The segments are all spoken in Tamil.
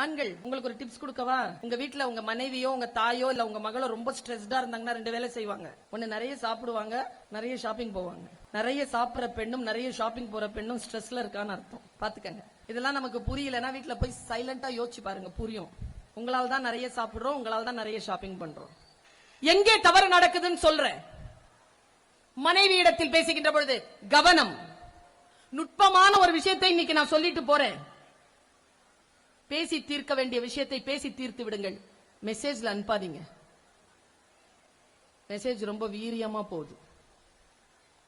ஆண்கள் உங்களுக்கு ஒரு டிப்ஸ் கொடுக்கவா? உங்க வீட்டுல உங்க மனைவியோ உங்க தாயோ இல்ல உங்க மகளோ ரொம்ப ஸ்ட்ரெஸ்டா இருந்தாங்கன்னா 2 வேலை செய்வாங்க. ஒண்ணு நிறைய சாப்பிடுவாங்க, நிறைய ஷாப்பிங் போவாங்க. நிறைய சாப்பிடுற பெண்ணும் நிறைய ஷாப்பிங் போற பெண்ணும் ஸ்ட்ரெஸ்ல இருக்கான்னு அர்த்தம். பாத்துக்கங்க. இதெல்லாம் நமக்கு புரியலன்னா வீட்டுல போய் சைலண்டா யோசிச்சு பாருங்க, புரியும். உங்களால் தான் நிறைய சாப்பிடுறோம், உங்களால் தான் நிறைய ஷாப்பிங் பண்றோம். எங்கே தவறு நடக்குதுன்னு சொல்றேன். மனைவி இடத்தில் பேசுகின்ற பொழுது கவனம். நுட்பமான ஒரு விஷயத்தை இன்னைக்கு நான் சொல்லிட்டு போறேன். பேசி தீர்க்க வேண்டிய விஷயத்தை பேசி தீர்த்து விடுங்கள். மெசேஜ்ல அனுப்பாதீங்க. மெசேஜ் ரொம்ப வீரியமா போகுது.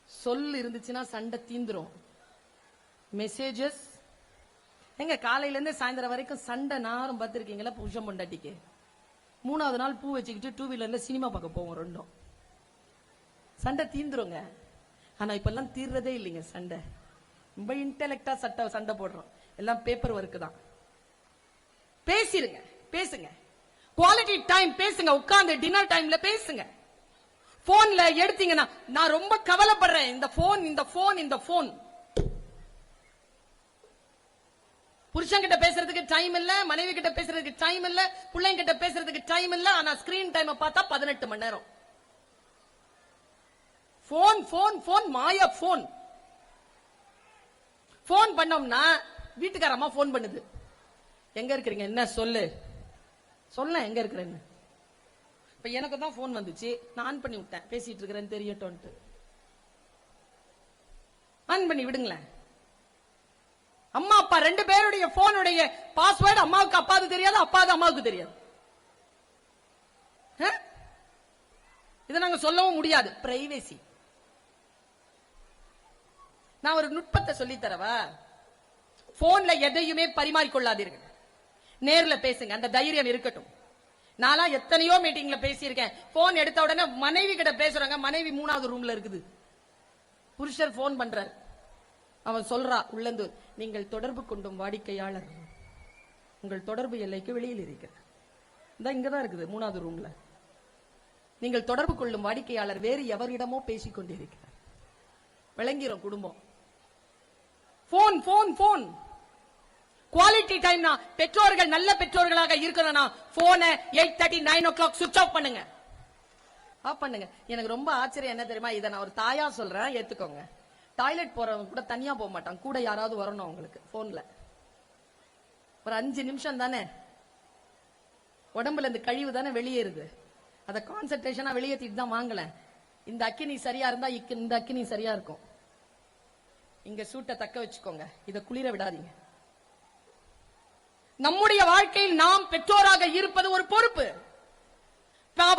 சொல் இருந்துச்சுன்னா சண்டை தீந்துரும். மெசேஜஸ் எங்க காலையில இருந்து சாயந்தரம் வரைக்கும் சண்டை நாரும் பார்த்திருக்கீங்களா? புருஷன் பொண்டாட்டிக்கு 3வது நாள் பூ வச்சுக்கிட்டு 2 வீலர்ல சினிமா பார்க்க போவோம். ரெண்டும் சண்டை தீந்துருங்க. ஆனா இப்ப எல்லாம் தீர்றதே இல்லைங்க சண்டை. ரொம்ப இன்டெலெக்டா சண்டை போடுறோம். எல்லாம் பேப்பர் ஒர்க் தான். பேசிருங்க, பேசுங்க. குவாலிட்டி டைம் பேசுங்க. உட்கார்ந்து டின்னர் டைம்ல பேசுங்க. போன்ல எடுத்தீங்கன்னா நான் ரொம்ப கவலைப்படுறேன். இந்த போன் புருஷன் கிட்ட பேசுறதுக்கு டைம் இல்ல, மனைவி கிட்ட பேசுறதுக்கு டைம் இல்ல, பிள்ளைங்க கிட்ட பேசுறதுக்கு டைம் இல்ல. ஆனா ஸ்கிரீன் டைம் பார்த்தா 18 மணி நேரம். போன் மாயா போன். போன் பண்ணோம்னா வீட்டுக்காரம்மா போன் பண்ணுது. எங்க இருக்கிறீங்க? என்ன சொல்லு சொல்ல எங்க இருக்கிறேன்னு. இப்ப எனக்கு தான் போன் வந்துச்சு, நான் ஆன் பண்ணி விட்டேன். பேசிட்டு இருக்கிறேன்னு தெரியட்டும். ஆன் பண்ணி விடுங்களேன். அம்மா அப்பா 2 பேருடைய போனுடைய பாஸ்வேர்டு அம்மாவுக்கு அப்பாவுக்கு தெரியாது, அப்பாவுக்கு அம்மாவுக்கு தெரியாது. இதை நாங்க சொல்லவும் முடியாது. பிரைவேசி. நான் ஒரு நுட்பத்தை சொல்லி தரவா? போன்ல எதையுமே பரிமாறிக்கொள்ளாதீர்கள். நேர்ல பேசுங்க. அந்த தைரியம் இருக்கட்டும். நானா எத்தனையோ மீட்டிங்ல பேசியிருக்கேன். போன் எடுத்த உடனே மனைவி கிட்ட பேசுறாங்க. மனைவி 3வது ரூம்ல இருக்குது. புருஷர் போன் பண்றார். அவன் சொல்றா உள்ளந்து, நீங்கள் தொடர்பு கொண்டும் வாடிக்கையாளர் உங்கள் தொடர்பு எல்லைக்கு வெளியில் இருக்கிறார். இங்கதான் இருக்குது 3வது ரூம்ல. நீங்கள் தொடர்பு கொள்ளும் வாடிக்கையாளர் வேறு எவரிடமோ பேசிக் கொண்டிருக்கிறார். விளங்கிரும் குடும்பம். Phone quality time. பெற்றோர்கள் நல்ல பெற்றோர்களாக இருக்கணும்னா போனை 8:30 9 o'clock சுவிட்ச் ஆஃப் பண்ணுங்க. எனக்கு ரொம்ப ஆச்சரியம் என்ன தெரியுமா? இதை நான் ஒரு தாயா சொல்றேன், ஏத்துக்கோங்க. டாய்லெட் போறவங்க கூட தனியா போக மாட்டாங்க, கூட யாராவது வரணும் அவங்களுக்கு. போன்ல ஒரு 5 நிமிஷம் தானே, உடம்புல இந்த கழிவு தானே வெளியேறுது. அதை கான்சென்ட்ரேஷனா வெளியேற்றிட்டு தான் வாங்கல. இந்த அக்கினி சரியா இருந்தா இந்த அக்கினி சரியா இருக்கும். இங்க சூட்டை தக்க வச்சுக்கோங்க, இதை குளிர விடாதீங்க. நம்முடைய வாழ்க்கையில் நாம் பெற்றோராக இருப்பது ஒரு பொறுப்பு.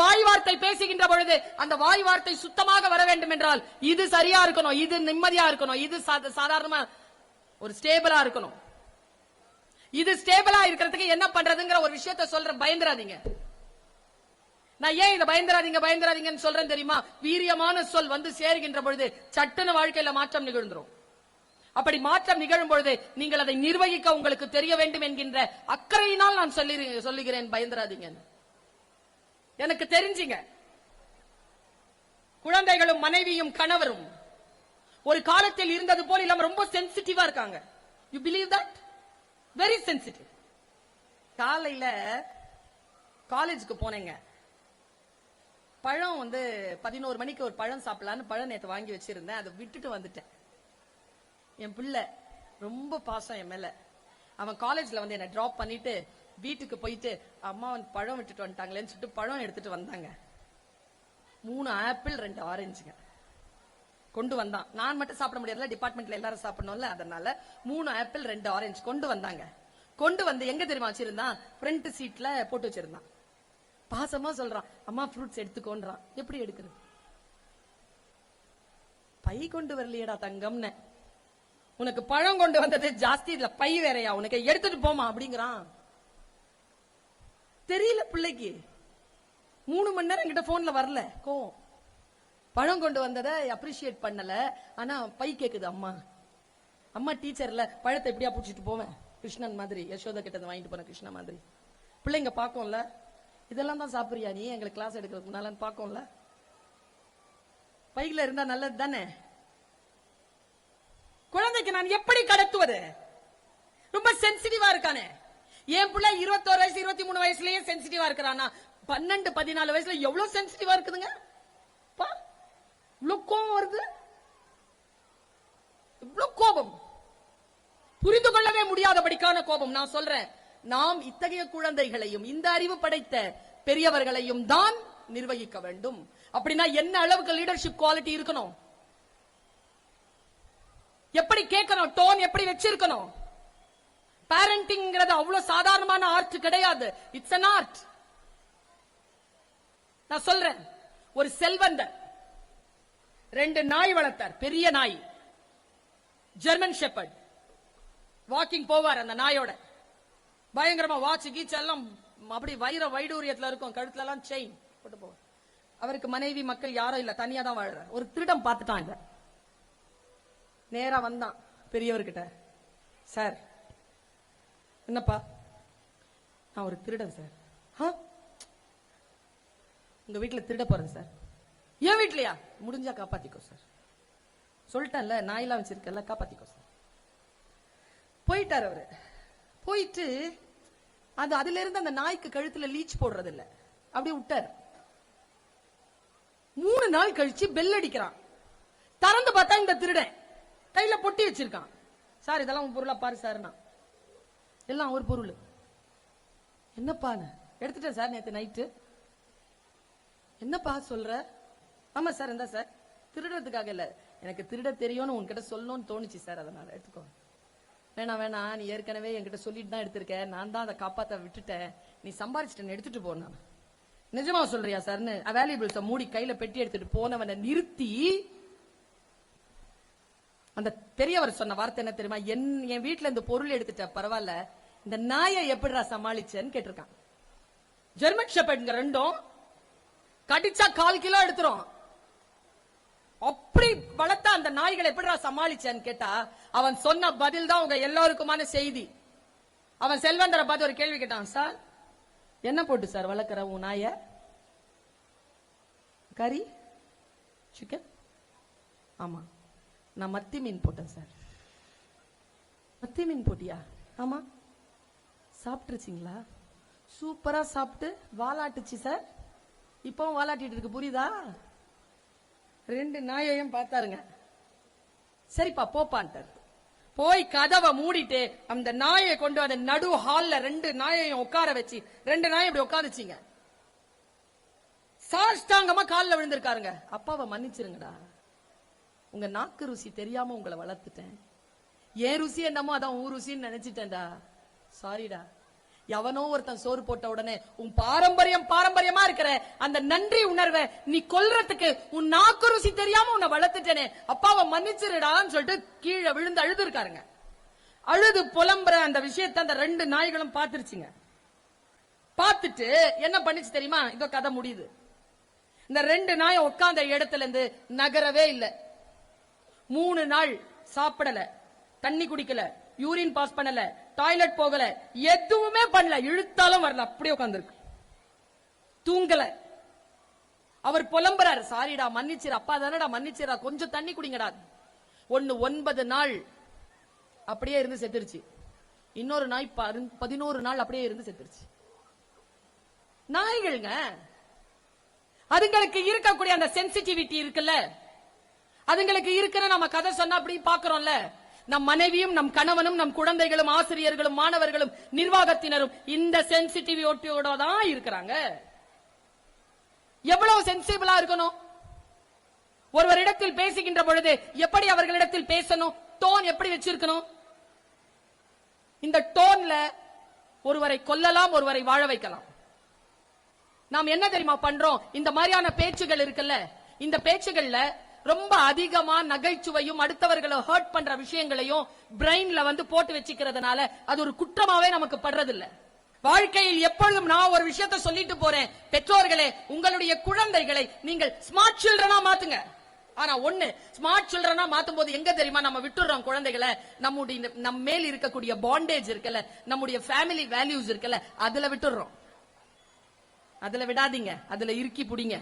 வாய் வார்த்தை பேசுகின்ற பொழுது அந்த வாய் வார்த்தை சுத்தமாக வர வேண்டும் என்றால் இது சரியா இருக்கணும், இது நிம்மதியா இருக்கணும், இது சாதாரணமா ஒரு ஸ்டேபிளா இருக்கணும். இது ஸ்டேபிளா இருக்கிறதுக்கு என்ன பண்றதுங்கிற ஒரு விஷயத்தை சொல்றேன். பயந்துராதீங்க. நான் ஏன் இதை பயந்துராதீங்கன்னு சொல்றேன் தெரியுமா? வீரியமான சொல் வந்து சேருகின்ற பொழுது சட்டுன்னு வாழ்க்கையில மாற்றம் நிகழ்ந்துரும். அப்படி மாற்றம் நிகழும் பொழுது நீங்கள் அதை நிர்வகிக்க உங்களுக்கு தெரிய வேண்டும் என்கின்ற அக்கறையினால் நான் சொல்லுகிறேன். பயந்துராதீங்க. எனக்கு தெரிஞ்சுங்க, குழந்தைகளும் மனைவியும் கணவரும் ஒரு காலத்தில் இருந்தது போல் இல்லாம ரொம்ப சென்சிட்டிவா இருக்காங்க. You believe that? Very sensitive. காலையில காலேஜுக்கு போனேங்க. பழம் 11 மணிக்கு ஒரு பழம் சாப்பிடலான்னு பழம் நேற்று வாங்கி வச்சிருந்தேன். அதை விட்டுட்டு வந்துட்டேன். என் பிள்ளை ரொம்ப பாசம் என் மேல. அவன் காலேஜ்ல என்ன டிராப் பண்ணிட்டு வீட்டுக்கு போயிட்டு அம்மா பழம் விட்டுட்டு வந்துட்டாங்களேன்னு சொல்லிட்டு பழம் எடுத்துட்டு வந்தாங்க. 3 ஆப்பிள் 2 ஆரஞ்சுங்க கொண்டு வந்தான். நான் மட்டும் சாப்பிட முடியாதுல, டிபார்ட்மெண்ட்ல எல்லாரும் சாப்பிடணும்ல, அதனால 3 ஆப்பிள் 2 ஆரஞ்சு கொண்டு வந்தாங்க. கொண்டு வந்து எங்க தெரியுமா வச்சிருந்தான்? ஃப்ரண்ட் சீட்ல போட்டு வச்சிருந்தான். பாசமா சொல்றான், அம்மா ஃப்ரூட்ஸ் எடுத்துக்கோன்றான். எப்படி எடுக்கிறது? பை கொண்டு வரலையடா தங்கம்னு. உனக்கு பழம் கொண்டு வந்தது ஜாஸ்தி, இதுல பை வேறையா, உனக்கு எடுத்துட்டு போமா அப்படிங்கிறான். தெரியல பிள்ளைக்கு. 3 மணி நேரம் என்கிட்ட போன்ல வரல. கோவம். பழம் கொண்டு வந்ததை அப்ரிஷியேட் பண்ணல, ஆனா பை கேக்குது. அம்மா டீச்சர்ல பழத்தை எப்படியா புடிச்சிட்டு போவேன், கிருஷ்ணன் மாதிரி. யசோதா கிட்ட வாங்கிட்டு போன கிருஷ்ண மாதிரி. பிள்ளைங்க பாக்கும்ல, இதெல்லாம் தான் சாப்பிடுறியா நீ எங்களுக்கு கிளாஸ் எடுக்கிறதுக்கு முன்னால பாக்கும்ல. பையில இருந்தா நல்லது தானே. குழந்தைக்கு நான் எப்படி கடத்துவது? ரொம்ப சென்சிட்டிவா இருக்கானே. என் பிள்ளை 21 வயசு 23 வயசுலயே சென்சிட்டிவா இருக்கிறானா, 12 14 வயசுல எவ்வளவு சென்சிட்டிவா இருக்குதுங்க. இவ்வளவு கோபம் வருது, இவ்வளவு கோபம், புரிந்து கொள்ளவே முடியாதபடிக்கான கோபம். நான் சொல்றேன், நாம் இத்தகைய குழந்தைகளையும் இந்த அறிவு படைத்த பெரியவர்களையும் தான் நிர்வகிக்க வேண்டும். அப்படின்னா என்ன அளவுக்கு லீடர்ஷிப் குவாலிட்டி இருக்கணும், எப்படி கேட்கணும், டோன் எப்படி வச்சிருக்கணும். பேரண்டிங்கிறது அவ்வளவு சாதாரணமான ஆர்ட் கிடையாது. It's an art. நான் சொல்றேன், ஒரு செல்வந்தர் 2 நாய் வளர்த்தார், பெரிய நாய், ஜெர்மன் ஷெப்பர்ட். வாக்கிங் போவார் அந்த நாயோட, பயங்கரமா வாட்ச் கீச் எல்லாம் அப்படி வைடூரியத்துல இருக்கும், கழுத்துல எல்லாம் செயின் போட்டு போவார். அவருக்கு மனைவி மக்கள் யாரும் இல்ல, தனியா தான் வாழறார். ஒரு திருடம் பார்த்துட்டான், இத நேரா வந்தான் பெரியவர்கிட்ட. சார், என்னப்பா? நான் ஒரு திருடன் சார். உங்க வீட்டுல திருட போறேன் சார். என் வீட்லயா? முடிஞ்சா காப்பாத்திக்கோ சார். சொல்லிட்டேன்ல, நாயெல்லாம் வச்சிருக்கல, காப்பாத்திக்கோ சார். போயிட்டார் அவரு. போயிட்டு அதுல இருந்து அந்த நாய்க்கு கழுத்துல லீச் போடுறது இல்ல, அப்படியே விட்டார். 3 நாள் கழிச்சு பெல் அடிக்கிறான். திறந்து பார்த்தா இந்த திருடன் கையில பொட்டி வச்சிருக்கான். சார், இதெல்லாம் உன் பொருளா பாரு சார். நான் எல்லாம் ஒரு பொருள். என்னப்பா? எடுத்துட்டேன் சார் நேத்து நைட்டு. என்னப்பா சொல்ற? ஆமா சார், இருந்தா சார், திருடுறதுக்காக இல்ல, எனக்கு திருட தெரியும்னு உன்கிட்ட சொல்லணும்னு தோணுச்சு சார், அதனால எடுத்துக்கோ. வேணாம், நீ ஏற்கனவே என்கிட்ட சொல்லிட்டு தான் எடுத்திருக்க, நான் தான் அதை காப்பாத்த விட்டுட்டேன், நீ சம்பாரிச்சிட்ட, எடுத்துட்டு போன. நிஜமா சொல்றியா சார்னு வேல்யூபிள்ஸ மூடி கையில பெட்டி எடுத்துட்டு போனவனை நிறுத்தி அந்த பெரியவர் சொன்ன வார்த்தை என்ன தெரியுமா? என் வீட்டுல இந்த பொருள் எடுத்துட்ட, பரவாயில்ல, இந்த நாயை எப்படிடா சமாளிச்சேன்னு கேட்டிருக்கான். ஜெர்மன் ஷெப்பர்ட்ங்க 2ம் கடிச்சா 1/4 கிலோ எடுத்துரும். அப்படி வளர்த்த அந்த நாய்களை எப்படிடா சமாளிச்சேன்னு கேட்டா, அவன் சொன்ன பதில் தான் உங்க எல்லாருக்குமான செய்தி. அவன் செல்வந்தரை பார்த்து ஒரு கேள்வி கேட்டான். சார், என்ன போட்டு சார் வளர்க்கிற உன் நாய? கறி, சிக்கன்? ஆமா, நான் மத்தி மீன் போட்டேன் சார். மத்தி மீன் போட்டியா? ஆமா. சாப்பிட்டுருச்சிங்களா? சூப்பரா சாப்பிட்டு வாலாட்டுச்சு சார். இப்பவும் வாலாட்டிட்டு இருக்கு, புரியுதா? 2 நாயையும் பார்த்தாருங்க. சரிப்பா போப்பான்ட்டார். போய் கதவை மூடிட்டு அந்த நாயை கொண்டு அந்த நடு ஹால்ல 2 நாயையும் உட்கார வச்சு 2 நாயை இப்படி உட்காந்துச்சிங்க. சாஷ்டாங்கமா காலில் விழுந்திருக்காருங்க. அப்பாவை மன்னிச்சிருங்கடா, உங்க நாக்கு ருசி தெரியாம உங்களை வளர்த்துட்டேன், ஏன் ருசி என்னமோ அதான் உன் ருசின்னு நினைச்சிட்டேன்டா, சாரிடா. எவனோ ஒருத்தன் சோறு போட்ட உடனே உன் பாரம்பரியமா இருக்கிற அந்த நன்றி உணர்வை நீ கொல்றதுக்கு உன் நாக்கு ருசி தெரியாம உன்னை வளர்த்துட்டேனே, அப்பாவை மன்னிச்சிருடான்னு சொல்லிட்டு கீழே விழுந்து அழுது இருக்காருங்க. அழுது புலம்புற அந்த விஷயத்தை அந்த 2 நாய்களும் பார்த்துருச்சுங்க. பார்த்துட்டு என்ன பண்ணிச்சு தெரியுமா? இதோ கதை முடியுது. இந்த 2 நாய் உட்கார்ந்த இடத்துல இருந்து நகரவே இல்லை. 3 நாள் சாப்பிடல, தண்ணி குடிக்கல, யூரின் பாஸ் பண்ணல, டாய்லெட் போகல, எதுவுமே பண்ணல, இழுத்தாலும் வரல, அப்படியே உட்கார்ந்துருக்கு, தூங்கல. அவர் புலம்புறாரு, சாரிடா மன்னிச்சிரு, அப்பா தானடா மன்னிச்சிரா, கொஞ்சம் தண்ணி குடிங்கடா. 9 நாள் அப்படியே இருந்து செத்துருச்சு. இன்னொரு நாய் 11 நாள் அப்படியே இருந்து செத்துருச்சு. நாய்கள்ங்க, அதுங்களுக்கு இருக்கக்கூடிய அந்த சென்சிட்டிவிட்டி இருக்குல்ல, அதுங்களுக்கு இருக்கிற நம்ம கதை சொன்னா அப்படி பாக்குறோம்ல. நம் மனைவியும் நம் கணவனும் நம் குழந்தைகளும் ஆசிரியர்களும் மாணவர்களும் நிர்வாகத்தினரும் இந்த சென்சிட்டிவிட்டியோட தான் இருக்கிறாங்க. எவ்வளவு சென்சிபிளா இருக்கணும்? ஒருவரிடத்தில் பேசுகின்ற பொழுது எப்படி அவர்களிடத்தில் பேசணும், டோன் எப்படி வச்சிருக்கணும்? இந்த டோன்ல ஒருவரை கொல்லலாம், ஒருவரை வாழ வைக்கலாம். நாம் என்ன தெரியுமா பண்றோம்? இந்த மாதிரியான பேச்சுகள் இருக்குல்ல, இந்த பேச்சுகள்ல ரொம்ப அதிகமா நகைச்சுவையும் அடுத்தவர்களை ஹர்ட் பண்ற விஷயங்களையும் பிரெயின்ல போட்டு வச்சுக்கிறதுனால அது ஒரு குற்றமாவே நமக்கு படுறதில்ல. வாழ்க்கையில் எப்பொழுதும் நான் ஒரு விஷயத்தை சொல்லிட்டு போறேன், பெற்றோர்களே, உங்களுடைய குழந்தைகளை நீங்கள் ஸ்மார்ட் சில்ட்ரனா மாத்துங்க. ஆனா ஒண்ணு, ஸ்மார்ட் சில்ட்ரனா மாத்தும் போது எங்க தெரியுமா நம்ம விட்டுறோம் குழந்தைகளை? நம்முடைய நம்ம மேல் இருக்கக்கூடிய பாண்டேஜ் இருக்குல்ல, நம்முடைய ஃபேமிலி வேல்யூஸ் இருக்குல்ல, அதுல விட்டுறோம். அதுல விடாதீங்க, அதுல இறுக்கி பிடிங்க.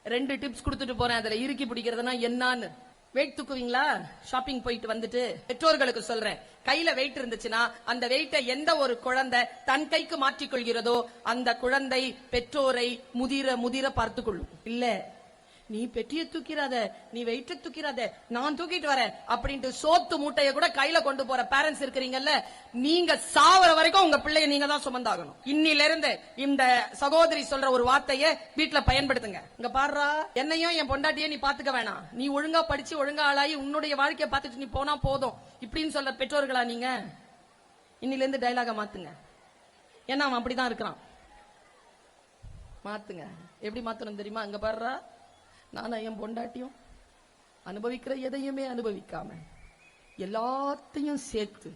2 டிப்ஸ் கொடுத்துட்டு போறேன், அதுல இறுக்கி பிடிக்கிறதுனா என்னன்னு. வெயிட் தூக்குவீங்களா? ஷாப்பிங் போயிட்டு வந்துட்டு பெற்றோர்களுக்கு சொல்றேன், கையில வெயிட் இருந்துச்சுன்னா அந்த வெயிட்டை எந்த ஒரு குழந்தை தன் கைக்கு மாற்றிக்கொள்கிறதோ அந்த குழந்தை பெற்றோரை முதிர முதிர பார்த்துக் கொள்ளும். இல்ல நீ பெட்டிய தூக்கிறாத, நீ வெயிட்ட தூக்கிறாத, நான் தூக்கிட்டு வரேன் அப்படின்ட்டு சோத்து மூட்டைய கூட கையில கொண்டு போற பேரண்ட்ஸ் இருக்கிறீங்கல்ல, நீங்க சாவர வரைக்கும் உங்க பிள்ளைய நீங்க தான் சுமந்தாகணும். இன்னில இருந்து இந்த சகோதரி சொல்ற ஒரு வார்த்தையை வீட்டுல பயன்படுத்துங்க. இங்க பாருடா, என்னையும் என் பொண்டாட்டியே நீ பாத்துக்க வேணாம், நீ ஒழுங்கா படிச்சு ஒழுங்கா ஆளாயி உன்னுடைய வாழ்க்கையை பார்த்துட்டு நீ போனா போதும் இப்படின்னு சொல்ற பெற்றோர்களா நீங்க? இன்னில இருந்து டைலாக மாத்துங்க. ஏன்னா அவன் அப்படிதான் இருக்கிறான். மாத்துங்க. எப்படி மாத்தணும் தெரியுமா? அங்க பாருடா, நானும் என் பொண்டாட்டியும் அனுபவிக்கிற எதையுமே அனுபவிக்காம எல்லாத்தையும் சேர்த்து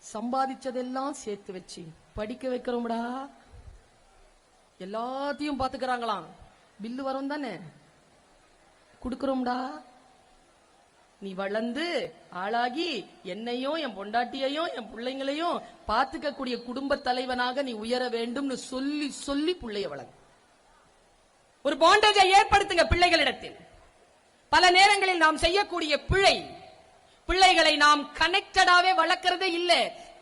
சம்பாதிச்சதெல்லாம் சேர்த்து வச்சு படிக்க வைக்கிறோம்டா. எல்லாத்தையும் பாத்துக்கிறாங்களாம், பில்லு வரும் தானே, குடுக்கிறோம்டா. நீ வளர்ந்து ஆளாகி என்னையும் என் பொண்டாட்டியையும் என் பிள்ளைங்களையும் பாத்துக்க கூடிய குடும்ப தலைவனாக நீ உயர வேண்டும்னு சொல்லி சொல்லி பிள்ளைய வளர்ந்து ஒரு பாண்டேஜை ஏற்படுத்துங்க பிள்ளைகளிடத்தில். பல நேரங்களில் நாம் செய்யக்கூடிய பிள்ளைகளை நாம் கனெக்டடாவே வளர்க்கறதே இல்ல.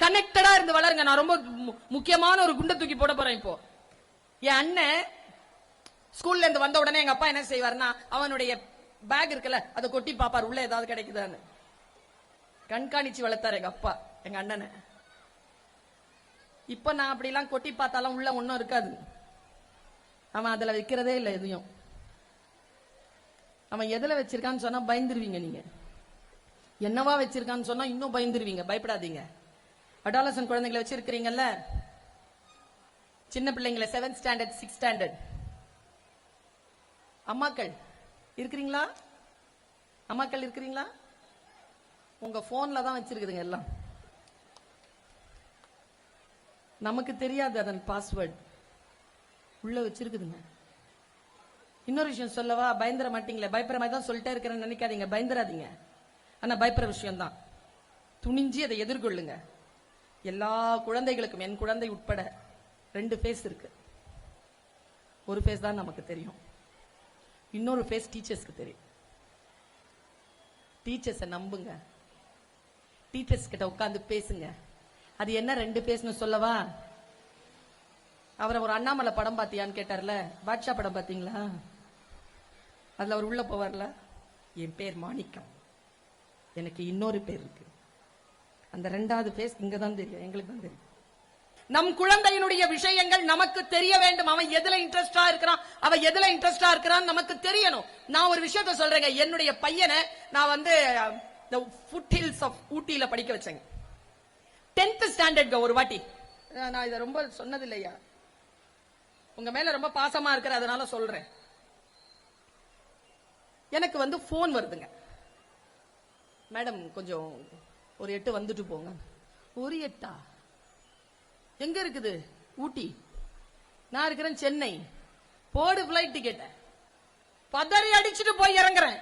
கனெக்டடா இருந்து வளருங்க. நான் ரொம்ப முக்கியமான ஒரு குண்டை தூக்கி போட போறேன். இப்போ என் அண்ணன் ஸ்கூல்ல இருந்து வந்த உடனே எங்க அப்பா என்ன செய்வார்னா, அவனுடைய பேக் இருக்குல்ல அதை கொட்டி பாப்பார், உள்ள ஏதாவது கிடைக்குதான்னு. கண்காணிச்சு வளர்த்தாரு எங்க அப்பா எங்க அண்ணனை. இப்ப நான் அப்படி எல்லாம் கொட்டி பார்த்தாலும் உள்ள ஒன்னும் இருக்காது. அவன் அதுல வைக்கிறதே இல்லை எதையும். அவன் எதுல வச்சிருக்கான்னு சொன்னா பயந்துருவீங்க. நீங்க என்னவா வச்சிருக்கான்னு சொன்னா இன்னும் பயந்துருவீங்க. பயப்படாதீங்க. அடாலசன் குழந்தைகளை வச்சிருக்கிறீங்கல்ல, சின்ன பிள்ளைங்களை 7th ஸ்டாண்டர்ட் 6th ஸ்டாண்டர்ட் அம்மாக்கள் இருக்கிறீங்களா? அம்மாக்கள் இருக்கிறீங்களா? உங்க போன்ல தான் வச்சிருக்குதுங்க எல்லாம். நமக்கு தெரியாது அதன் பாஸ்வேர்ட் உள்ள வச்சிருக்குதுங்க. இன்னொரு விஷயம் சொல்லவா? பயந்துட மாட்டீங்களே, பயப்படுற மாதிரி தான் சொல்லிட்டே இருக்கிறேன்னு நினைக்காதீங்க. பயந்துடாதீங்க. ஆனா பயப்படுற விஷயம் தான். துணிஞ்சு அதை எதிர்கொள்ளுங்க. எல்லா குழந்தைகளுக்கும், என் குழந்தை உட்பட 2 ஃபேஸ் இருக்கு. ஒரு ஃபேஸ் தான் நமக்கு தெரியும், இன்னொரு ஃபேஸ் டீச்சர்ஸ்க்கு தெரியும். டீச்சர்ஸை நம்புங்க. டீச்சர்ஸ் கிட்ட உட்கார்ந்து பேசுங்க. அது என்ன 2 ஃபேஸ்னு சொல்லவா? அவரை ஒரு அண்ணாமலை படம் பாத்தியான்னு கேட்டார்ல, பாட்ஷா படம் பாத்தீங்களா? அதுல அவர் உள்ள போவார்ல, என் பேர் மாணிக்கம், எனக்கு இன்னொரு பேர் இருக்கு. அந்த 2வது பேஸ் இங்கதான் தெரியும், எங்களுக்கு தான் தெரியும். நம் குழந்தையினுடைய விஷயங்கள் நமக்கு தெரிய வேண்டும். அவன் எதுல இன்ட்ரெஸ்டா இருக்கிறான், அவன் எதுல இன்ட்ரெஸ்டா இருக்கிறான் நமக்கு தெரியணும். நான் ஒரு விஷயத்த சொல்றேங்க. என்னுடைய பையனை நான் வந்து ஃபுட் ஹில்ஸ் ஆஃப் ஊட்டியில படிக்க வச்சேங்க. 10th ஸ்டாண்டர்ட் ஒரு வாட்டி. நான் இதை ரொம்ப சொன்னது இல்லையா, உங்க மேல ரொம்ப பாசமா இருக்கிற, அதனால சொல்றேன். எனக்கு வந்து போன் வருதுங்க, மேடம் கொஞ்சம் ஒரு 8 வந்துட்டு போங்க. ஒரு 8 எங்க இருக்குது? ஊட்டி. நான் இருக்கிறேன் சென்னை. போடு பிளைட் டிக்கெட். பதறி அடிச்சுட்டு போய் இறங்குறேன்.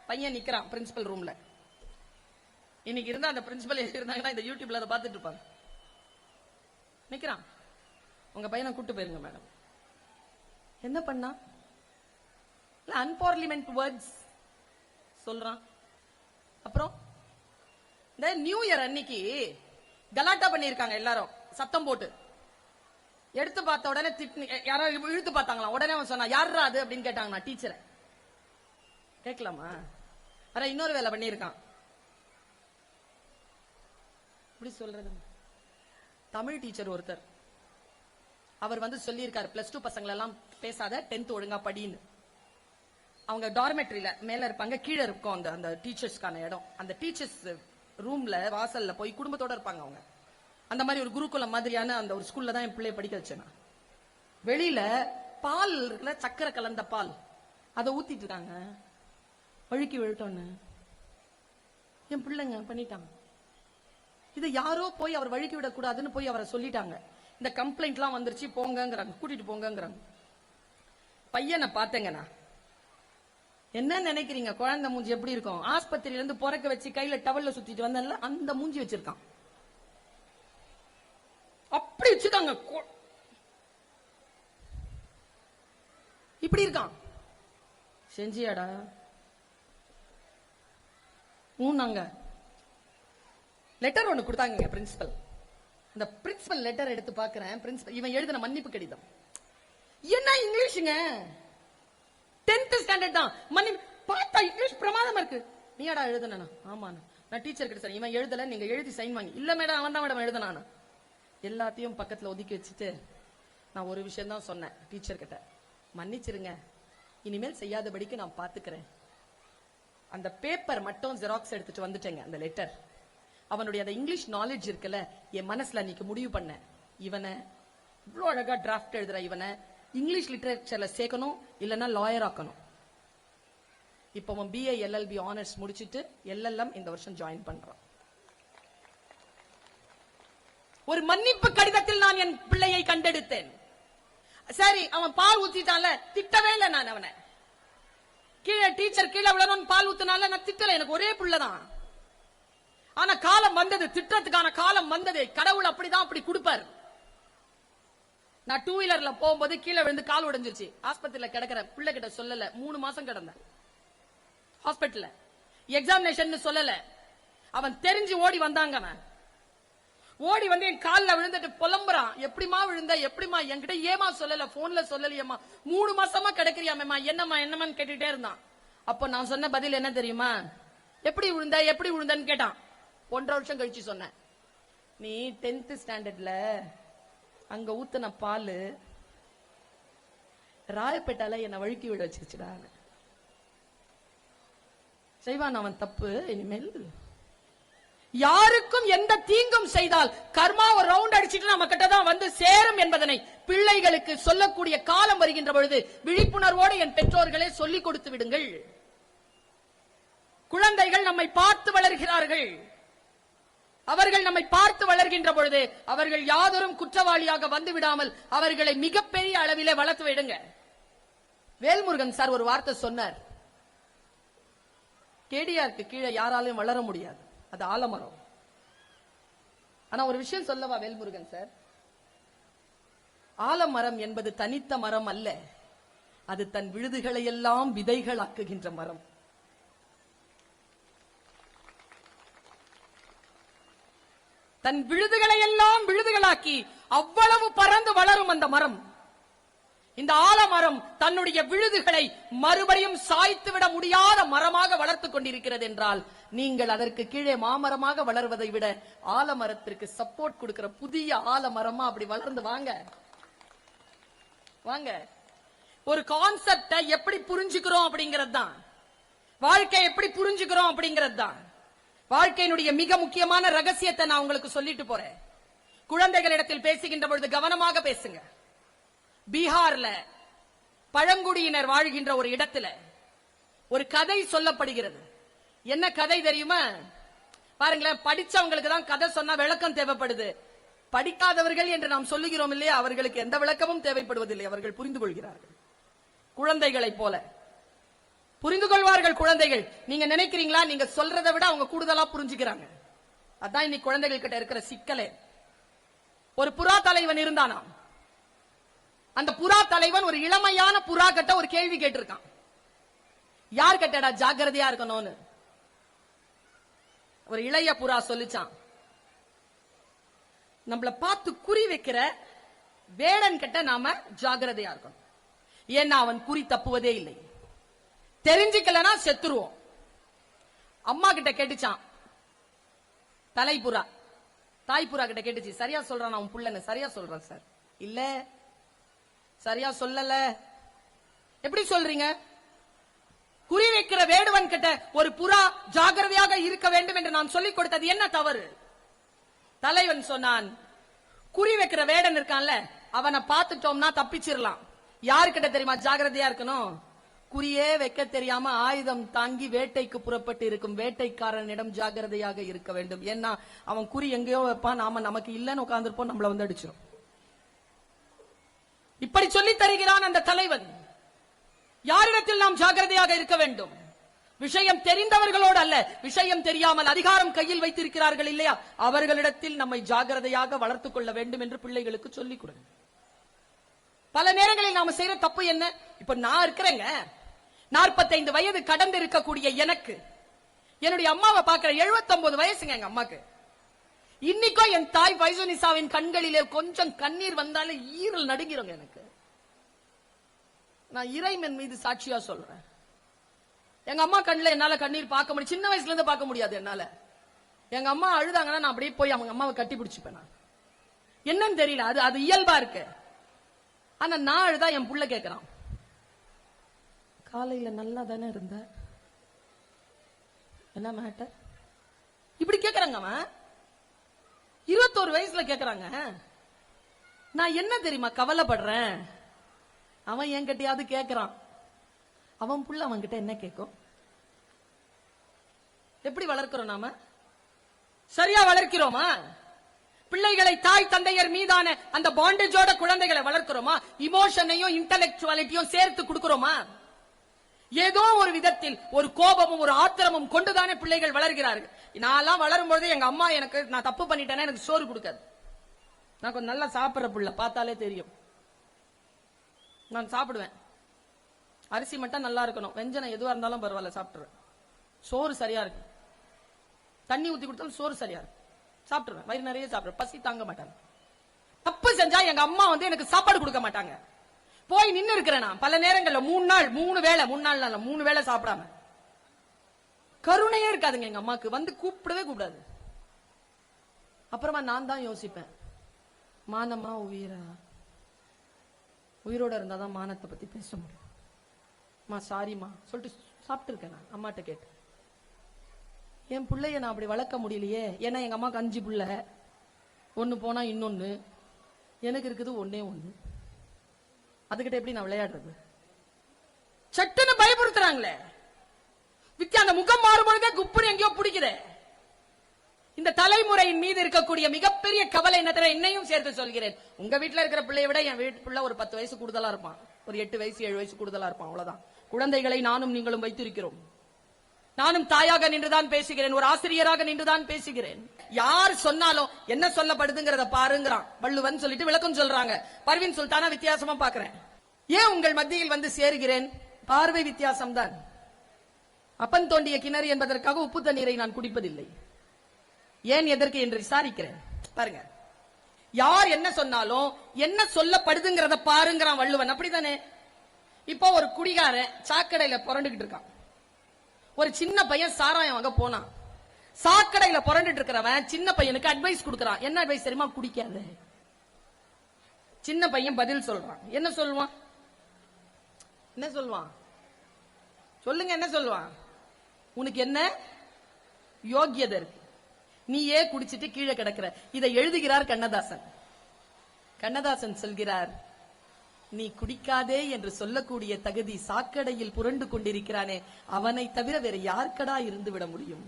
பையன் நிக்கிறான் பிரின்சிபல் ரூம்ல. இன்னைக்கு இருந்தா அந்த பிரின்சிபல் இருந்தாங்கன்னா இந்த யூடியூப்ல அதை பார்த்துட்டு இருப்பாங்க. நிக்கிறான். உங்க பையனை கூட்டு போயிருங்க மேடம். என்ன பண்ணா? அன்பார்லிமெண்ட் வேர்ட்ஸ் சொல்றான். அப்புறம் இந்த நியூ இயர் அன்னைக்கு கலாட்டா பண்ணிருக்காங்க எல்லாரும் சத்தம் போட்டு. எடுத்து பார்த்த உடனே யாராவது இழுத்து பார்த்தாங்களா, உடனே அவன் சொன்னா யாரா அது அப்படின்னு கேட்டாங்க. நான் டீச்சரை கேட்கலாமா? அரை இன்னொரு வேலை பண்ணிருக்கான். இப்படி சொல்றது தமிழ் டீச்சர் ஒருத்தர், அவர் வந்து சொல்லியிருக்காரு, +2 பசங்களை எல்லாம் பேசாத, 10th ஒழுங்கா படின்னு. அவங்க டார்மெட்ரியில மேல இருப்பாங்க, கீழே இருக்கும் அந்த டீச்சர்ஸ்க்கான இடம். அந்த டீச்சர்ஸ் ரூம்ல வாசல்ல போய் குடும்பத்தோட இருப்பாங்க அவங்க. அந்த மாதிரி ஒரு குருகுலம் மாதிரியான அந்த ஒரு ஸ்கூல்ல தான் என் பிள்ளைய படிக்க வச்சேன். வெளியில பால் இருக்குல்ல, சக்கரை கலந்த பால், அதை ஊத்திட்டு இருக்காங்க. வழுக்கி விழுட்டோன்னு என் பிள்ளைங்க பண்ணிட்டாங்க. இதை யாரோ போய் அவர் வழுக்கி விடக்கூடாதுன்னு போய் அவரை சொல்லிட்டாங்க. இந்த கம்ப்ளைண்ட் எல்லாம் வந்துருச்சு, போங்கங்கிறாங்க, கூட்டிட்டு போங்கங்கிறாங்க. பையனை பார்த்தேங்கண்ணா. என்ன நினைக்கிறீங்க? குழந்தை மூஞ்சி எப்படி இருக்கும்? ஆஸ்பத்திரியில இருந்து பிறக்க வச்சு கையில டவல்ல சுத்திட்டு வந்தல அந்த மூஞ்சி வச்சிருக்கான். அப்படி வச்சிருக்காங்க, இப்படி இருக்கான். செஞ்சியாடா? நாங்க லெட்டர் ஒண்ணு கொடுத்தாங்க பிரின்சிபல். இந்த பிரின்சிபல் லெட்டர் எடுத்து பாக்குறேன். பிரின்சிபல் இவன் எழுதின மன்னிப்பு கடிதம். என்ன இங்கிலீஷுங்க, 10th ஸ்டாண்டர்ட் தான். மன்னிப்பு பார்த்தா இங்கிலீஷ் பிரமாதமா இருக்கு. நீயாடா எழுதுனா? ஆமா நான் டீச்சர் கிட்ட சார். இவன் எழுதல, நீங்க எழுதி சைன் வாங்கி. இல்ல மேடம், அவன் தான் மேடம் எழுதுனானா. எல்லாத்தையும் பக்கத்துல ஒதுக்கி வச்சுட்டு நான் ஒரு விஷயம் தான் சொன்னேன் டீச்சர் கிட்ட, மன்னிச்சிருங்க, இனிமேல் செய்யாதபடிக்கு நான் பாத்துக்கிறேன். அந்த பேப்பர் மட்டும் ஜெராக்ஸ் எடுத்துட்டு வந்துட்டேங்க. அந்த லெட்டர் அவனுடைய அந்த இங்கிலீஷ் நாலேஜ் இருக்குல்ல, என் மனசுல அன்னைக்கு முடிவு பண்ண, இவனை இவ்வளவு அழகா டிராஃப்ட் எழுதுற இவனை இங்கிலீஷ் லிட்டரேச்சர்ல சேர்க்கணும், இல்லைன்னா லாயர் ஆக்கணும். இப்ப அவன் BA LLB ஆனர்ஸ் முடிச்சிட்டு LLM இந்த வருஷம் ஜாயின் பண்றான். ஒரு மன்னிப்பு கடிதத்தில் நான் என் பிள்ளையை கண்டெடுத்தேன். சரி, அவன் பால் ஊத்திட்டான்ல, திட்டவே இல்லை நான் அவனை. கீழே டீச்சர் கீழே விழணும், பால் ஊத்தினால நான் திட்டல, எனக்கு ஒரே பிள்ளைதான். ஆனா காலம் வந்தது, திட்டத்துக்கான காலம் வந்தது. கடவுள் அப்படிதான் அப்படி கொடுப்பாரு. நான் 2 வீலர்ல போகும்போது கீழே விழுந்து கால் உடைஞ்சிருச்சு. ஆஸ்பத்திரியில கிடக்கிற பிள்ளை கிட்ட சொல்லல, 3 மாசம் கிடந்தேன் ஹாஸ்பிட்டல்ல. எக்ஸாமினேஷன் சொல்லல, அவன் தெரிஞ்சு ஓடி வந்தாங்க. அவன் ஓடி வந்து என் காலில் விழுந்துட்டு புலம்புறான், எப்படிமா விழுந்த, எப்படிமா, என்கிட்ட ஏமா சொல்லல, போன்ல சொல்லலையம்மா, 3 மாசமா கிடைக்கிறியாமேமா, என்னம்மான்னு கேட்டுட்டே இருந்தான். அப்ப நான் சொன்ன பதில் என்ன தெரியுமா? எப்படி விழுந்தன்னு கேட்டான். 1.5 வருஷம் கழிச்சு சொன்னேன், நீ 10th ஸ்டாண்டர்ட்ல அங்க ஊத்துன பாலு ராயப்பேட்டால என்ன வழுக்கி விட வச்சிருச்சுடா. செய்வான் அவன் தப்பு. இனிமேல் யாருக்கும் எந்த தீங்கும் செய்தால் கர்மா ஒரு ரவுண்ட் அடிச்சிட்டு நம்ம கிட்ட தான் வந்து சேரும் என்பதனை பிள்ளைகளுக்கு சொல்லக்கூடிய காலம் வருகின்ற பொழுது விழிப்புணர்வோடு என் பெற்றோர்களே சொல்லிக் கொடுத்து விடுங்கள். குழந்தைகள் நம்மை பார்த்து வளர்கிறார்கள். அவர்கள் நம்மை பார்த்து வளர்கின்ற பொழுது அவர்கள் யாதொரும் குற்றவாளியாக வந்து விடாமல் அவர்களை மிகப்பெரிய அளவிலே வளர்த்து விடுங்க. வேல்முருகன் சார் ஒரு வார்த்தை சொன்னார், கேடிஆருக்கு கீழே யாராலையும் வளர முடியாது, அது ஆலமரம். ஆனா ஒரு விஷயம் சொல்லவா வேல்முருகன் சார், ஆலமரம் என்பது தனித்த மரம் அல்ல, அது தன் விழுதுகளை எல்லாம் விதைகள் ஆக்குகின்ற மரம். தன் விழுதுகளை எல்லாம் விழுதுகளாக்கி அவ்வளவு பறந்து வளரும் அந்த மரம். இந்த ஆலமரம் தன்னுடைய விழுதுகளை மறுபடியும் சாய்த்து விட முடியாத மரமாக வளர்த்துக் கொண்டிருக்கிறது என்றால், நீங்கள் அதற்கு கீழே மாமரமாக வளர்வதை விட ஆலமரத்திற்கு சப்போர்ட் கொடுக்கிற புதிய ஆலமரமா அப்படி வளர்ந்து வாங்க. வாங்க, ஒரு கான்செப்டை எப்படி புரிஞ்சுக்கிறோம் அப்படிங்கிறது தான், வாழ்க்கை எப்படி புரிஞ்சுக்கிறோம் அப்படிங்கிறது தான். வாழ்க்கையினுடைய மிக முக்கியமான ரகசியத்தை நான் உங்களுக்கு சொல்லிட்டு போறேன். குழந்தைகளிடத்தில் பேசுகின்ற பொழுது கவனமாக பேசுங்க. பீகார்ல பழங்குடியினர் வாழ்கின்ற ஒரு இடத்துல ஒரு கதை சொல்லப்படுகிறது. என்ன கதை தெரியுமா? பாருங்களேன், படிச்சவங்களுக்கு தான் கதை சொன்னா விளக்கம் தேவைப்படுது. படிக்காதவர்கள் என்று நாம் சொல்லுகிறோம் இல்லையா, அவர்களுக்கு எந்த விளக்கமும் தேவைப்படுவதில்லை. அவர்கள் புரிந்து கொள்கிறார்கள். குழந்தைகளைப் போல புரிந்து கொள்வார்கள் குழந்தைகள். நீங்க நினைக்கிறீங்களா? நீங்க சொல்றதை விட அவங்க கூடுதலா புரிஞ்சுக்கிறாங்க. அதான் இன்னைக்கு குழந்தைகள் கிட்ட இருக்கிற சிக்கலே. ஒரு புறா தலைவன் இருந்தானாம். அந்த புறா தலைவன் ஒரு இளமையான புறா கிட்ட ஒரு கேள்வி கேட்டிருக்கான். யார் கிட்டடா ஜாக்கிரதையா இருக்கணும்னு. ஒரு இளைய புறா சொல்லிச்சான், நம்மள பார்த்து குறி வைக்கிற வேடன் கிட்ட நாம ஜாக்கிரதையா இருக்கணும். ஏன்னா அவன் குறி தப்புவதே இல்லை, தெரிஞ்சுக்கலனா செத்துருவோம். அம்மா கிட்ட கேட்டுச்சான் தலைப்புறா, தாய்ப்புறா கிட்ட கேட்டுச்சு, சரியா சொல்றான் அவன் புள்ளன்னு. சரியா சொல்றான் சார். இல்ல சரியா சொல்லல. எப்படி சொல்றீங்க? குறி வைக்கிற வேடுவன் கிட்ட ஒரு புறா ஜாக்கிரதையாக இருக்க வேண்டும் என்று நான் சொல்லிக் கொடுத்தது என்ன தவறு? தலைவன் சொன்னான், குறி வைக்கிற வேடன் இருக்கான்ல, அவனை பார்த்துட்டோம்னா தப்பிச்சிடலாம். யாருக்கிட்ட தெரியுமா ஜாக்கிரதையா இருக்கணும்? குறியே வைக்க தெரியாம ஆயுதம் தாங்கி வேட்டைக்கு புறப்பட்டு இருக்கும் வேட்டைக்காரனிடம் ஜாக்கிரதையாக இருக்க வேண்டும். ஏன்னா அவன் குறி எங்கேயோ வைப்பான், நாம நமக்கு இல்லன்னு உட்கார்ந்துருப்போம், நம்மள வந்து அடிச்சிடும். இப்படி சொல்லி தருகிறான் அந்த தலைவன். யாரிடத்தில் நாம் ஜாக்கிரதையாக இருக்க வேண்டும்? விஷயம் தெரிந்தவர்களோடு அல்ல, விஷயம் தெரியாமல் அதிகாரம் கையில் வைத்திருக்கிறார்கள் இல்லையா, அவர்களிடத்தில் நம்மை ஜாக்கிரதையாக வளர்த்துக் கொள்ள வேண்டும் என்று பிள்ளைகளுக்கு சொல்லிக் கொடுங்க. பல நேரங்களில் நாம செய்யற தப்பு என்ன? இப்ப நான் இருக்கிறேங்க, 45 வயது கடந்து இருக்கக்கூடிய எனக்கு என்னுடைய அம்மாவை பார்க்கிற 79 வயசுங்க எங்க அம்மாக்கு. இன்னைக்கும் என் தாய் பைசோனிசாவின் கண்களிலே கொஞ்சம் கண்ணீர் வந்தாலே ஈரல் நடுங்கிறோங்க எனக்கு. நான் இறைவன் மீது சாட்சியா சொல்றேன். எங்க அம்மா கண்ணில் என்னால கண்ணீர் பார்க்க முடியும், சின்ன வயசுல இருந்து பார்க்க முடியாது என்னால. எங்க அம்மா அழுதாங்கன்னா நான் அப்படியே போய் அவங்க அம்மாவை கட்டி பிடிச்சுப்பேன். நான் என்னன்னு தெரியல, அது அது இயல்பா இருக்கு. ஆனா நான் அழுதா என் புள்ள கேட்கிறான், காலையில நல்லா தானே இருந்த, என்ன மேட்டர் இப்படி கேட்கறாங்க. அவன் 21 வயசுல கேட்கறாங்க. நான் என்ன தெரியுமா கவலைப்படுறேன், அவன் என்கிட்டயாவது கேட்கிறான், அவன் புள்ள அவன் கிட்ட என்ன கேட்கும்? எப்படி வளர்க்கிறோம் நாம? சரியா வளர்க்கிறோமா? பிள்ளைகளை தாய் தந்தையர் மீதான அந்த பாண்டேஜோட குழந்தைகளை வளர்க்கிறோமா? இமோஷனையும் இன்டெலெக்சுவாலிட்டியும் சேர்த்து கொடுக்கிறோமா? ஏதோ ஒரு விதத்தில் ஒரு கோபமும் ஒரு ஆத்திரமும் கொண்டுதானே பிள்ளைகள் வளர்கிறார்கள். நான் வளரும் பொழுது எங்க அம்மா எனக்கு, நான் தப்பு பண்ணிட்டேன்னா எனக்கு சோறு கொடுக்காது. நான் கொஞ்சம் நல்லா சாப்பிடுற பிள்ளை, பார்த்தாலே தெரியும். நான் சாப்பிடுவேன், அரிசி மட்டும் நல்லா இருக்கணும், வெஞ்சனம் எதுவா இருந்தாலும் பரவாயில்ல சாப்பிட்டுருவேன். சோறு சரியா இருக்கு, தண்ணி ஊத்தி கொடுத்தாலும் சோறு சரியா இருக்கு, சாப்பிட்டுருவேன், வயிறு நிறைய சாப்பிடுவேன், பசி தாங்க மாட்டாங்க. தப்பு செஞ்சா எங்க அம்மா எனக்கு சாப்பாடு கொடுக்க மாட்டாங்க. போய் நின்னு இருக்கிறேன் நான் பல நேரங்கள்ல 3 நாள் 3 வேளை, 3 நாள் 3 வேளை சாப்பிடாம. கருணையே இருக்காதுங்க எங்க அம்மாக்கு, வந்து கூப்பிடவே கூடாது. அப்புறமா நான் தான் யோசிப்பேன், மானமா உயிரா, உயிரோட இருந்தாதான் மானத்தை பத்தி பேச முடியும். மா சாரிமா சொல்லிட்டு சாப்பிட்டு இருக்கேன். நான் அம்மாட்ட கேட்டு, என் பிள்ளைய நான் அப்படி வளர்க்க முடியலையே. ஏன்னா எங்க அம்மாக்கு 5 பிள்ளை, ஒன்னு போனா இன்னொன்னு, எனக்கு இருக்குது ஒன்னே ஒண்ணு. அதுகிட்ட எப்படி நான் விளையாடுறது? சட்டுன்னு பயமுறுத்துறாங்களே, வித்தியா அந்த முகம் மாறும்பொழுதே குப்புன்னு எங்கேயோ பிடிக்குதே. இந்த தலைமுறையின் மீது இருக்கக்கூடிய மிகப்பெரிய கவலை என்ன தெரியும்? என்னையும் சேர்த்து சொல்கிறேன். உங்க வீட்டுல இருக்கிற பிள்ளைய விட என் வீட்டு பிள்ளை ஒரு 10 வயசு கூடுதலா இருப்பான், ஒரு 8 வயசு 7 வயசு கூடுதலா இருப்பான், அவ்வளவுதான். குழந்தைகளை நானும் நீங்களும் வைத்திருக்கிறோம். நானும் தாயாக நின்றுதான் பேசுகிறேன், ஒரு ஆசிரியராக நின்றுதான் பேசுகிறேன். யார் சொன்னாலும் என்ன சொல்லப்படுதுங்கிறத பாருங்கிறான் வள்ளுவன் சொல்லிட்டு விளக்கம் சொல்றாங்க. பர்வீன் சுல்தானா வித்தியாசமா பாக்குறேன். ஏன் உங்கள் மத்தியில் வந்து சேருகிறேன்? பார்வை வித்தியாசம் தான். அப்பன் தோண்டிய கிணறு என்பதற்காக உப்பு தண்ணீரை நான் குடிப்பதில்லை. ஏன் எதற்கு என்று விசாரிக்கிறேன். பாருங்க, யார் என்ன சொன்னாலும் என்ன சொல்லப்படுதுங்கிறத பாருங்கிறான் வள்ளுவன். அப்படித்தானே? இப்போ ஒரு குடிகாரன் சாக்கடையில புரண்டுகிட்டு இருக்கான், ஒரு சின்ன பையன் சாராயம் வாங்க போனான். சாக்கடையில புரண்டுட்டு இருக்கிறவன் சின்ன பையனுக்கு அட்வைஸ் கொடுக்கறான். என்ன அட்வைஸ் தெரியுமா? குடிக்காத. சின்ன பையன் பதில் சொல்றான். என்ன சொல்லுவான்? என்ன சொல்லுவான்? சொல்லுங்க, என்ன சொல்லுவான்? உனக்கு என்ன யோகியதை இருக்கு, நீயே குடிச்சிட்டு கீழே கிடக்கிற. இதை எழுதுகிறார் கண்ணதாசன். கண்ணதாசன் சொல்கிறார், நீ குடிக்காதே என்று சொல்லக்கூடிய தகுதி சாக்கடையில் புரண்டு கொண்டிருக்கிறானே, அவனை தவிர வேற யாருக்கடா இருந்து விட முடியும்?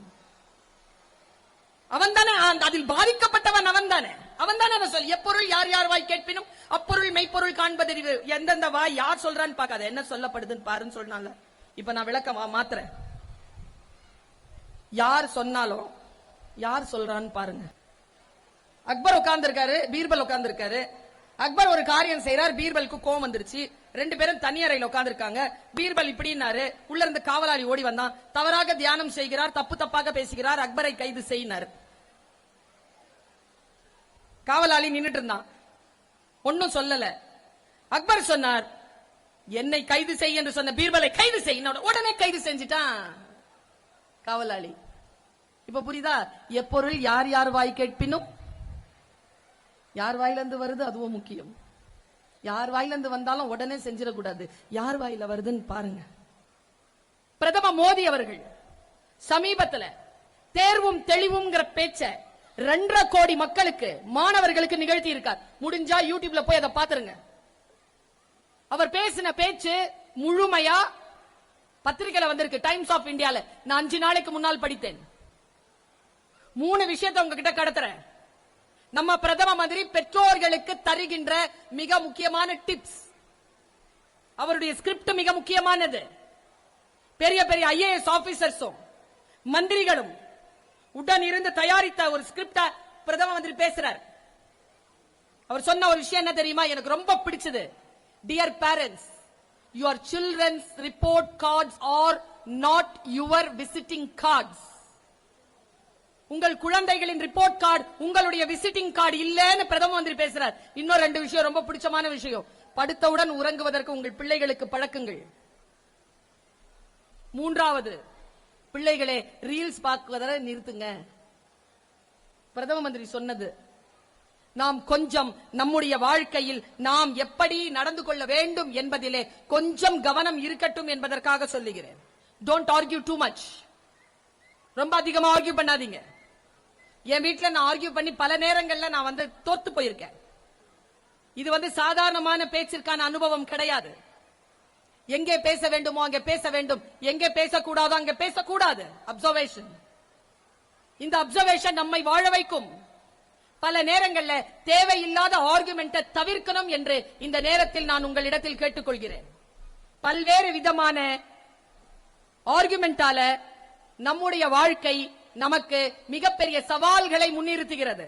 அவன் தானே அதில் பாதிக்கப்பட்டவன், அவன் தானே. அவன் தானே சொல், எப்பொருள் யார் யார் வாய் கேட்பினும் அப்பொருள் மெய்ப்பொருள் காண்பதறிவு. எந்தெந்த வாய் யார் சொல்றான்னு பார்க்காத, என்ன சொல்லப்படுதுன்னு பாருன்னு சொன்னால. இப்ப நான் விளக்க மாத்துறேன். யார் சொன்னாலும் யார் சொல்றான்னு பாருங்க. அக்பர் உட்கார்ந்து இருக்காரு, பீர்பல் உட்கார்ந்து இருக்காரு. அக்பர் ஒரு காரியம் செய்யறார், பீர்பலுக்கு கோவம் வந்துருச்சு. 2 பேரும் தனி அறையில் உட்கார்ந்து இருக்காங்க. பீர்பல் இப்படின்னாரு, உள்ள இருந்து காவலாளி ஓடி வந்தான். தவறாக தியானம் செய்கிறார், தப்பு தப்பாக பேசுகிறார், அக்பரை கைது செய்யினார். காவலாளி நின்னுட்டு இருந்தான், ஒன்னும் சொல்லல. அக்பர் சொன்னார், என்னை கைது செய் என்று சொன்ன பீர்பலை கைது செய். உடனே கைது செஞ்சிட்டான் காவலாளி. இப்ப புரியுதா? எப்பொருள் யார் யார் வாய் கேட்பினும், யார் வாயிலிருந்து வருது அதுவும் முக்கியம். யார் வாயிலிருந்து வந்தாலும் உடனே செஞ்சிடக்கூடாது, யார் வாயில வருதுன்னு பாருங்க. பிரதமர் மோடி அவர்கள் சமீபத்துல தேர்வும் தெளிவுங்கிற பேச்ச 2.5 கோடி மக்களுக்கு, மாணவர்களுக்கு நிகழ்த்தி இருக்கார். முடிஞ்சா யூடியூப்ல போய் அதை பாத்துருங்க. அவர் பேசின பேச்சு முழுமையா பத்திரிகையில வந்திருக்கு, டைம்ஸ் ஆஃப் இந்தியால. நான் 5 நாளைக்கு முன்னால் படித்தேன். 3 விஷயத்தை உங்ககிட்ட கடத்துறேன். நம்ம பிரதம மந்திரி பெற்றோர்களுக்கு தருகின்ற மிக முக்கியமான டிப்ஸ். அவருடைய ஸ்கிரிப்ட் மிக முக்கியமானது. பெரிய பெரிய ஐஏஎஸ் ஆபீசர்ஸும் மந்திரிகளும் உடன் இருந்து தயாரித்த ஒரு ஸ்கிரிப்ட பிரதம மந்திரி பேசுறார். அவர் சொன்ன ஒரு விஷயம் என்ன தெரியுமா? எனக்கு ரொம்ப பிடிச்சது. Dear parents, your children's report cards are not your visiting cards. உங்கள் குழந்தைகளின் ரிப்போர்ட் கார்டு உங்களுடைய விசிட்டிங் கார்டு இல்லன்னு பிரதம மந்திரி பேசுறார். இன்னொரு 2 விஷயம் ரொம்ப பிடிச்சமான விஷயம். படுத்தவுடன் உறங்குவதற்கு உங்கள் பிள்ளைகளுக்கு பழக்குங்கள். 3வது, பிள்ளைகளே ரீல்ஸ் பார்க்குவதை நிறுத்துங்க. பிரதம மந்திரி சொன்னது. நாம் கொஞ்சம் நம்முடைய வாழ்க்கையில் நாம் எப்படி நடந்து கொள்ள வேண்டும் என்பதிலே கொஞ்சம் கவனம் இருக்கட்டும் என்பதற்காக சொல்லுகிறேன். Don't argue too much. ரொம்ப அதிகமா ஆர்கியூ பண்ணாதீங்க. என் வீட்டுல நான் ஆர்கியூ பண்ணி பல நேரங்கள்ல நான் தோத்து போயிருக்கேன். இது சாதாரணமான பேச்சிற்கான அனுபவம் கிடையாது. எங்கே பேச வேண்டுமோ அங்கே பேச வேண்டும், எங்கே பேசக்கூடாதோ அங்கே பேசக்கூடாது. அப்சர்வேஷன். இந்த அப்சர்வேஷன் நம்மை வாழ வைக்கும். பல நேரங்கள்ல தேவையில்லாத ஆர்குமெண்ட்டை தவிர்க்கணும் என்று இந்த நேரத்தில் நான் உங்களிடத்தில் கேட்டுக்கொள்கிறேன். பல்வேறு விதமான ஆர்குமெண்டால நம்முடைய வாழ்க்கை நமக்கு மிகப்பெரிய சவால்களை முன்னிறுத்துகிறது.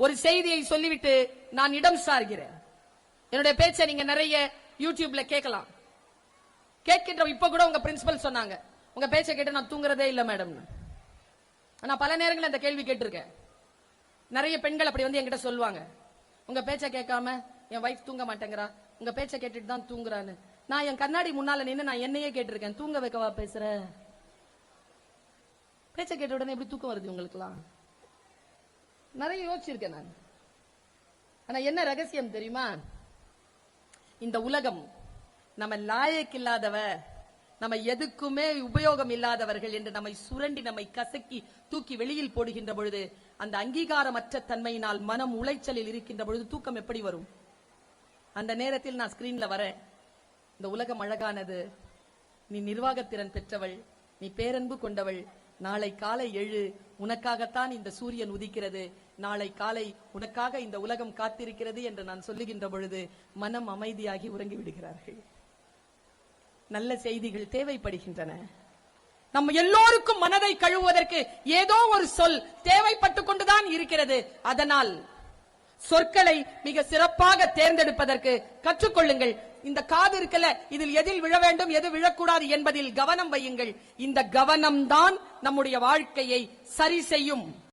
ஒரு செய்தியை சொல்லிவிட்டு நான் இடம் சார்கிறேன். என்னுடைய பேச்சை நீங்க நிறைய யூடியூப்ல கேட்கலாம். கேட்கின்ற இப்ப கூட உங்க பிரின்சிபல் சொன்னாங்க, உங்க பேச்சை கேட்டு நான் தூங்குறதே இல்ல மேடம். நான் பல நேரங்களில் அந்த கேள்வி கேட்டிருக்கேன். நிறைய பெண்கள் அப்படி என்கிட்ட சொல்லுவாங்க, உங்க பேச்சை கேட்காம என் வைஃப் தூங்க மாட்டேங்கிறா, உங்க பேச்சை கேட்டுட்டு தான் தூங்குறான்னு. நான் என் கண்ணாடி முன்னால நின்று நான் என்னையே கேட்டிருக்கேன், தூங்க வைக்கவா பேசுற? பேச்சை கேட்ட உடனே எப்படி தூக்கம் வருது உங்களுக்குலாம்? நிறைய யோசிச்சிருக்கேன் நான். ஆனா என்ன ரகசியம் தெரியுமா? இந்த உலகம் நம்ம லாயக்கு இல்லாதவ, நம்ம எதுக்குமே உபயோகம் இல்லாதவர்கள் என்று நம்மை சுரண்டி நம்மை கசக்கி தூக்கி வெளியில் போடுகின்ற பொழுது, அந்த அங்கீகாரமற்ற தன்மையினால் மனம் உளைச்சலில் இருக்கின்ற பொழுது தூக்கம் எப்படி வரும்? அந்த நேரத்தில் நான் ஸ்கிரீன்ல வரேன், இந்த உலகம் அழகானது, நீ நிர்வாகத்திறன் பெற்றவள், நீ பேரன்பு கொண்டவள், நாளை காலை எழு, உனக்காகத்தான் இந்த சூரியன் உதிக்கிறது, நாளை காலை உனக்காக இந்த உலகம் காத்திருக்கிறது என்று நான் சொல்லுகின்ற பொழுது மனம் அமைதியாகி உறங்கி விடுகிறார்கள். நல்ல செய்திகள் தேவைப்படுகின்றன. நம்ம எல்லோருக்கும் மனதை கழுவுவதற்கு ஏதோ ஒரு சொல் தேவைப்பட்டுக் கொண்டுதான் இருக்கிறது. அதனால் சொற்களை மிக சிறப்பாக தேர்ந்தெடுப்பதற்கு கற்றுக்கொள்ளுங்கள். இந்த காது இருக்கல, இதில் எதில் விழ வேண்டும் எது விழக்கூடாது என்பதில் கவனம் வையுங்கள். இந்த கவனம்தான் நம்முடைய வாழ்க்கையை சரி செய்யும்.